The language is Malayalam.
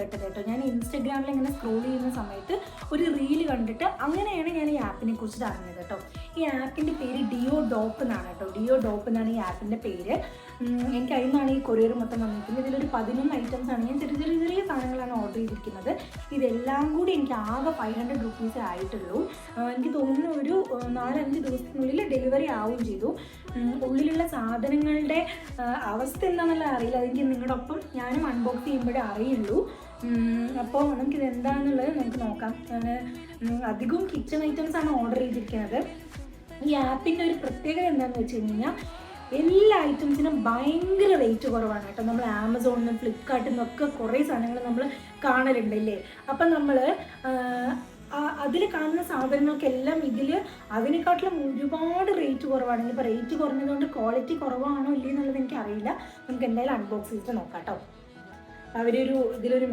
കേട്ടത് കേട്ടോ. ഞാൻ ഇൻസ്റ്റഗ്രാമിൽ ഇങ്ങനെ സ്ക്രോൾ ചെയ്യുന്ന സമയത്ത് ഒരു റീല് കണ്ടിട്ട് അങ്ങനെയാണ് ഞാൻ ഈ ആപ്പിനെ കുറിച്ചിട്ട് അറിഞ്ഞത് കേട്ടോ. ഈ ആപ്പിൻ്റെ പേര് ഡിയോ ഡോപ്പ് എന്നാണ് കേട്ടോ. ഡിയോ ഡോപ്പ് എന്നാണ് ഈ ആപ്പിൻ്റെ പേര്. എനിക്ക് അതിൽ നിന്നാണ് ഈ കൊറിയർ മൊത്തം വന്നിരിക്കുന്നത്. ഇതിലൊരു 11 ഐറ്റംസാണ്. ഞാൻ ചെറിയ ചെറിയ ചെറിയ സാധനങ്ങളാണ് ഓർഡർ ചെയ്തിരിക്കുന്നത്. ഇതെല്ലാം കൂടി എനിക്ക് ആകെ 500 റുപ്പീസ് ആയിട്ടുള്ളൂ. എനിക്ക് തോന്നുന്നു ഒരു 4-5 ദിവസത്തിനുള്ളിൽ ഡെലിവറി ആവുകയും ചെയ്തു. ഉള്ളിലുള്ള സാധനങ്ങളുടെ അവസ്ഥ എന്താണെന്നുള്ള അറിയില്ല. അതെനിക്ക് നിങ്ങളുടെ ഒപ്പം ഞാനും അൺബോക്സ് ചെയ്യുമ്പോഴേ അറിയുള്ളൂ. അപ്പോൾ നമുക്കിത് എന്താണെന്നുള്ളത് നമുക്ക് നോക്കാം. അധികവും കിച്ചൺ ഐറ്റംസാണ് ഓർഡർ ചെയ്തിരിക്കുന്നത്. ഈ ആപ്പിൻ്റെ ഒരു പ്രത്യേകത എന്താണെന്ന് വെച്ച് കഴിഞ്ഞാൽ എല്ലാ ഐറ്റംസിനും ഭയങ്കര റേറ്റ് കുറവാണ് കേട്ടോ. നമ്മൾ ആമസോണിനും ഫ്ലിപ്കാർട്ടിൽ നിന്നൊക്കെ കുറേ സാധനങ്ങൾ നമ്മൾ കാണലുണ്ടല്ലേ. അപ്പം നമ്മൾ അതിൽ കാണുന്ന സാധനങ്ങൾക്കെല്ലാം ഇതിൽ അതിനെക്കാട്ടിലും ഒരുപാട് റേറ്റ് കുറവാണ്. ഇപ്പോൾ റേറ്റ് കുറഞ്ഞതുകൊണ്ട് ക്വാളിറ്റി കുറവാണോ ഇല്ലേ എന്നുള്ളത് എനിക്കറിയില്ല. നമുക്ക് എന്തായാലും അൺബോക്സ് ചെയ്തിട്ട് നോക്കാം കേട്ടോ. ഇതിലൊരു